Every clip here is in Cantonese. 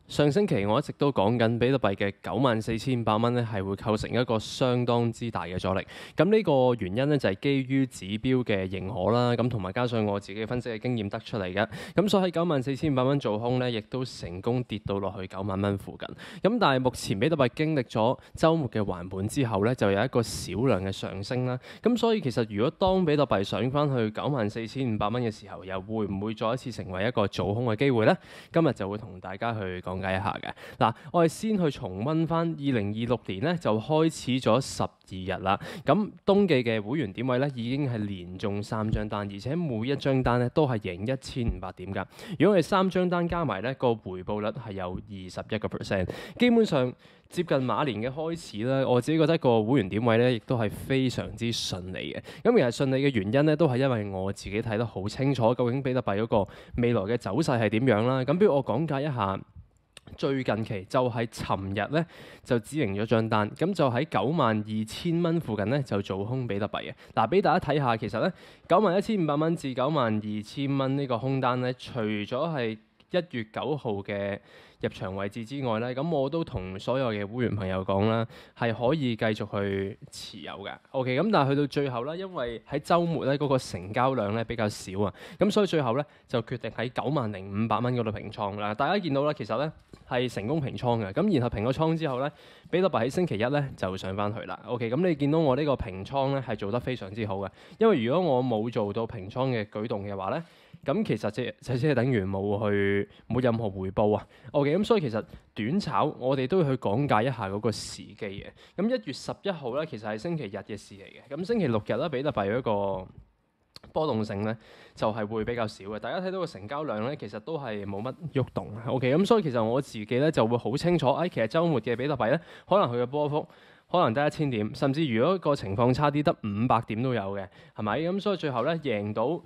上星期我一直都講緊比特幣嘅94,500蚊咧，係會構成一個相當之大嘅阻力。咁呢個原因咧就係基於指標嘅認可啦，咁同埋加上我自己分析嘅經驗得出嚟嘅。咁所以喺94,500蚊做空咧，亦都成功跌到落去9萬蚊附近。咁但係目前比特幣經歷咗週末嘅橫盤之後咧，就有一個少量嘅上升啦。咁所以其實如果當比特幣上翻去94,500蚊嘅時候，又會唔會再一次成為一個做空嘅機會呢？今日就會同大家去講解一下嘅。嗱，我哋先去重溫翻2026年咧，就開始咗12日啦。咁冬季嘅會員點位咧，已經係連中3張單，而且每一張單咧都係贏1500點㗎。如果我哋3張單加埋咧，個回報率係有21%，基本上接近馬年嘅開始咧，我自己覺得個會員點位咧，亦都係非常之順利嘅。咁其實順利嘅原因咧，都係因為我自己睇得好清楚，究竟比特幣嗰個未來嘅走勢係點樣啦。咁不如我講解一下。最近期就係尋日咧就止盈咗張單，咁就喺92,000蚊附近咧就做空比特幣嘅。嗱，俾大家睇下，其實咧91,500蚊至92,000蚊呢個空單咧，除咗係1月9號嘅入場位置之外咧，咁我都同所有嘅會員朋友講啦，係可以繼續去持有嘅。OK，咁但係去到最後咧，因為喺週末咧嗰個成交量咧比較少啊，咁所以最後咧就決定喺90,500蚊嗰度平倉啦。大家見到啦，其實咧係成功平倉嘅，咁然後平咗倉之後咧，比特幣喺星期一咧就上翻去啦。OK，咁你見到我呢個平倉咧係做得非常之好嘅，因為如果我冇做到平倉嘅舉動嘅話咧，咁其實即係等於冇任何回報啊。OK，咁所以其實短炒我哋都要去講解一下嗰個時機嘅。咁1月11號咧，其實係星期日嘅事嚟嘅。咁星期六日咧，比特幣嗰個波動性咧就係會比較少嘅。大家睇到個成交量咧，其實都係冇乜喐動。OK，咁所以其實我自己咧就會好清楚，其實週末嘅比特幣咧，可能佢嘅波幅可能得1000點，甚至如果個情況差啲，得500點都有嘅，係咪？咁所以最後咧贏到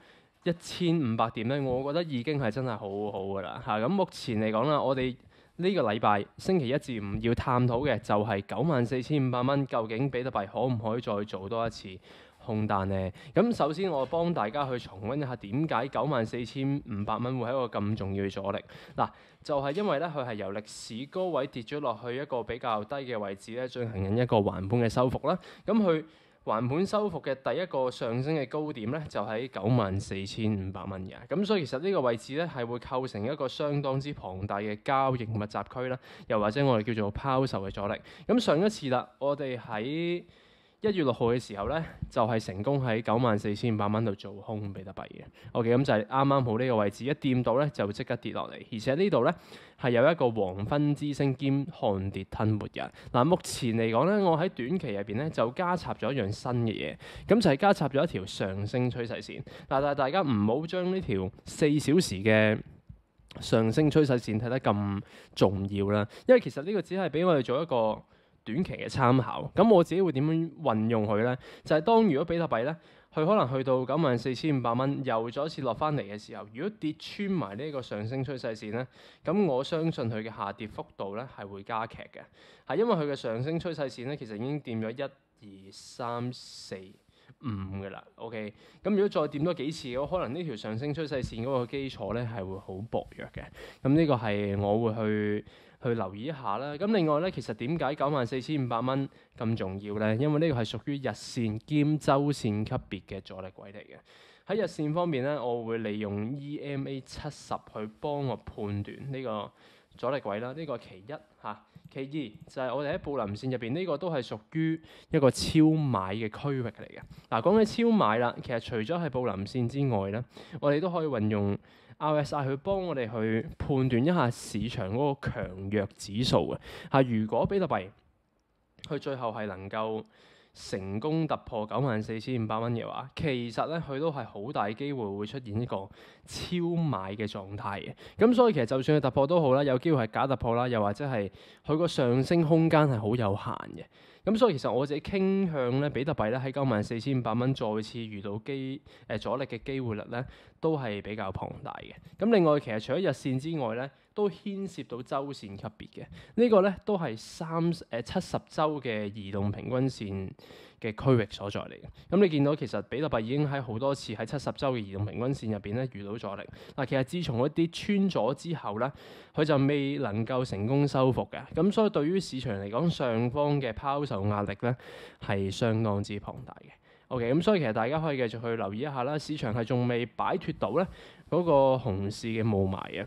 1500點咧，我覺得已經係真係好好㗎啦嚇。咁目前嚟講啦，我哋呢個禮拜星期1至5要探討嘅就係94,500蚊，究竟比特幣可唔可以再做多一次空單呢？咁首先我幫大家去重溫一下點解94,500蚊會係一個咁重要嘅阻力。嗱，就係因為咧佢係由歷史高位跌咗落去一個比較低嘅位置咧，進行緊一個橫盤嘅收復啦。咁佢橫盤收復嘅第一個上升嘅高點咧，就喺94,500蚊嘅。咁所以其實呢個位置咧係會構成一個相當之龐大嘅交易密集區啦，又或者我哋叫做拋售嘅阻力。咁上一次啦，我哋喺1月6號嘅時候咧，就係成功喺94,500蚊度做空比特幣嘅。OK，咁就係啱啱好呢個位置一掂到咧，就即刻跌落嚟。而且呢度咧係有一個黃昏之星兼看跌吞沒嘅。嗱，目前嚟講咧，我喺短期入邊咧就加插咗一樣新嘅嘢，咁就係加插咗一條上升趨勢線。但係大家唔好將呢條4小時嘅上升趨勢線睇得咁重要啦，因為其實呢個只係俾我哋做一個短期嘅參考。咁我自己會點樣運用佢呢？就係當如果比特幣咧，佢可能去到94,500蚊，又再一次落翻嚟嘅時候，如果跌穿埋呢個上升趨勢線咧，咁我相信佢嘅下跌幅度咧係會加劇嘅，係因為佢嘅上升趨勢線咧其實已經掂咗1、2、3、4、5嘅啦。OK，咁如果再掂多幾次嘅話，可能呢條上升趨勢線嗰個基礎咧係會好薄弱嘅。咁呢個係我會去留意一下啦。咁另外咧，其實點解94,500蚊咁重要咧？因為呢個係屬於日線兼週線級別嘅阻力位嚟嘅。喺日線方面咧，我會利用 EMA 70去幫我判斷呢個阻力位啦。呢個係其一嚇。其二就係我哋喺布林線入邊，呢個都係屬於一個超買嘅區域嚟嘅。嗱，講起超買啦，其實除咗係布林線之外咧，我哋都可以運用RSI 去幫我哋去判斷一下市場嗰個強弱指數嘅。如果比特幣佢最後係能夠成功突破94,500蚊嘅話，其實咧佢都係好大機會會出現一個超買嘅狀態嘅。咁所以其實就算佢突破都好啦，有機會係假突破啦，又或者係佢個上升空間係好有限嘅。咁所以其實我自己傾向咧，比特幣咧喺94,500蚊再次遇到阻力嘅機會率咧，都係比較龐大嘅。咁另外其實除咗日線之外咧，都牽涉到周線級別嘅。呢個咧都係70週嘅移動平均線嘅區域所在嚟嘅。咁你見到其實比特幣已經喺好多次喺70週嘅移動平均線入邊咧遇到阻力。嗱，其實自從嗰啲穿咗之後咧，佢就未能夠成功收復嘅。咁所以對於市場嚟講，上方嘅拋售壓力咧係相當之龐大嘅。OK， 咁所以其實大家可以繼續去留意一下啦。市場係仲未擺脫到咧嗰個熊市嘅霧霾嘅。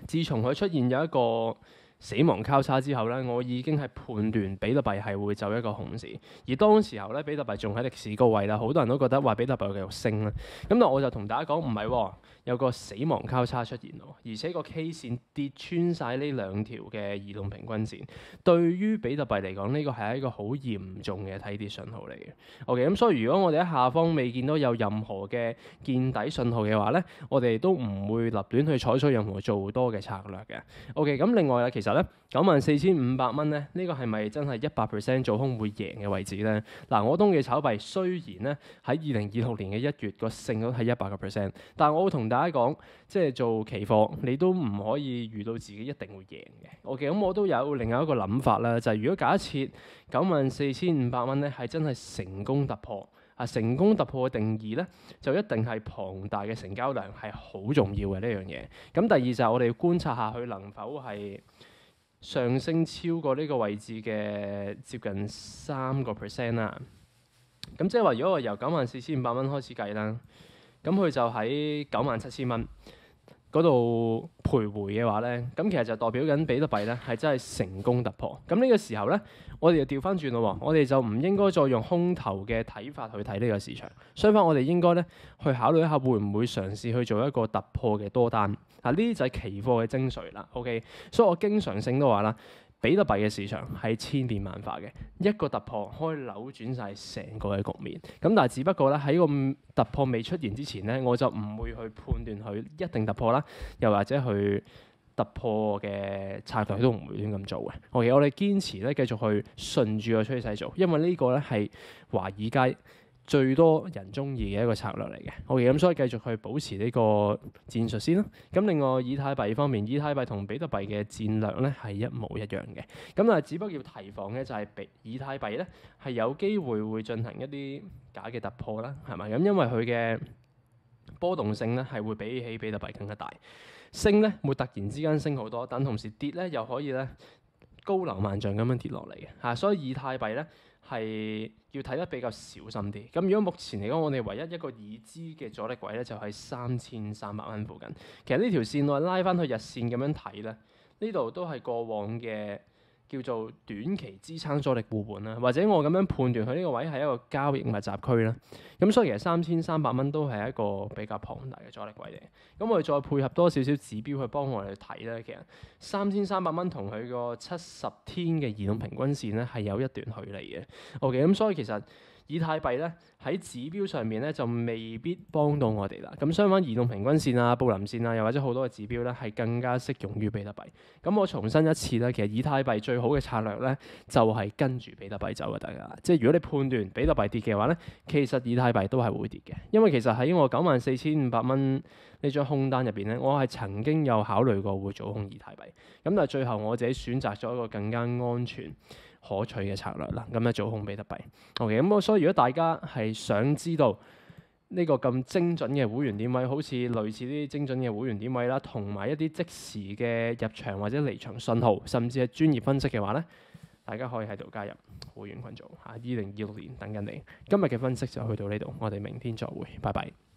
自從佢出現有一個死亡交叉之後咧，我已經係判斷比特幣係會走一個熊市。而當時候咧，比特幣仲喺歷史高位啦，好多人都覺得話比特幣會繼續升啦。咁但我就同大家講唔係喎，有個死亡交叉出現喎，而且個 K 線跌穿晒呢兩條嘅移動平均線。對於比特幣嚟講，呢個係一個好嚴重嘅睇跌信號嚟嘅。OK， 咁所以如果我哋喺下方未見到有任何嘅見底信號嘅話咧，我哋都唔會立亂去採取任何做多嘅策略嘅。OK， 咁另外啊，其實咧94,500蚊咧，呢個係咪真係100%做空會贏嘅位置咧？嗱，我當嘅炒幣雖然咧喺2026年嘅1月個勝率係100%，但係我會同大家講，即係做期貨你都唔可以預到自己一定會贏嘅。OK， 咁我都有另外一個諗法啦，就係如果假設94,500蚊咧係真係成功突破。成功突破嘅定義咧，就一定係龐大嘅成交量係好重要嘅呢樣嘢。咁第二就係我哋要觀察下佢能否係上升超過呢個位置嘅接近3% 啦。咁即係話，如果我由94,500蚊開始計啦，咁佢就喺97,000蚊嗰度徘徊嘅話咧，咁其實就代表緊比特幣咧係真係成功突破。咁呢個時候咧，我哋就調翻轉咯，我哋就唔應該再用空頭嘅睇法去睇呢個市場。相反，我哋應該咧去考慮一下會唔會嘗試去做一個突破嘅多單。呢啲就係期貨嘅精髓啦。OK， 所以我經常性都話啦，比特幣嘅市場係千變萬化嘅，一個突破可以扭轉晒成個嘅局面。咁但係只不過咧喺個突破未出現之前咧，我就唔會去判斷佢一定突破啦，又或者去突破嘅策略都唔會亂咁做嘅。OK， 我哋堅持咧繼續去順住個趨勢做，因為呢個咧係華爾街最多人中意嘅一個策略嚟嘅。OK， 咁所以繼續去保持呢個戰術先啦。咁另外以太幣方面，以太幣同比特幣嘅戰略咧係一模一樣嘅。咁但係只不過要提防嘅就係以太幣咧係有機會進行一啲假嘅突破啦，係咪？咁因為佢嘅波動性咧係會比起比特幣更加大，升咧會突然之間升好多，但同時跌咧又可以咧高流萬丈咁樣跌落嚟嘅嚇。所以以太幣咧係要睇得比較小心啲。咁如果目前嚟講，我哋唯一一個已知嘅阻力位咧就係3300蚊附近。其實呢條線我拉翻去日線咁樣睇咧，呢度都係過往嘅叫做短期支撐阻力互換啦，或者我咁樣判斷佢呢個位係一個交易密集區啦。咁所以其實3300蚊都係一個比較龐大嘅阻力位嚟。咁我哋再配合多少少指標去幫我哋去睇咧，其實3300蚊同佢個70天嘅移動平均線咧係有一段距離嘅。OK， 咁所以其實以太幣咧喺指標上面咧就未必幫到我哋啦。咁相反，移動平均線啊、布林線啊，又或者好多嘅指標咧係更加適用於比特幣。咁我重申一次咧，其實以太幣最好嘅策略咧就係跟住比特幣走嘅，大家。即係如果你判斷比特幣跌嘅話咧，其實以太幣都係會跌嘅。因為其實喺我94,500蚊呢張空單入邊咧，我係曾經有考慮過會做空以太幣。咁但係最後我自己選擇咗一個更加安全可取嘅策略啦，咁咧做空比特幣。OK， 咁所以如果大家係想知道呢個咁精準嘅會員點位，好似類似啲精準嘅會員點位啦，同埋一啲即時嘅入場或者離場信號，甚至係專業分析嘅話咧，大家可以喺度加入會員群組嚇。2026年等緊你。今日嘅分析就去到呢度，我哋明天再會，拜拜。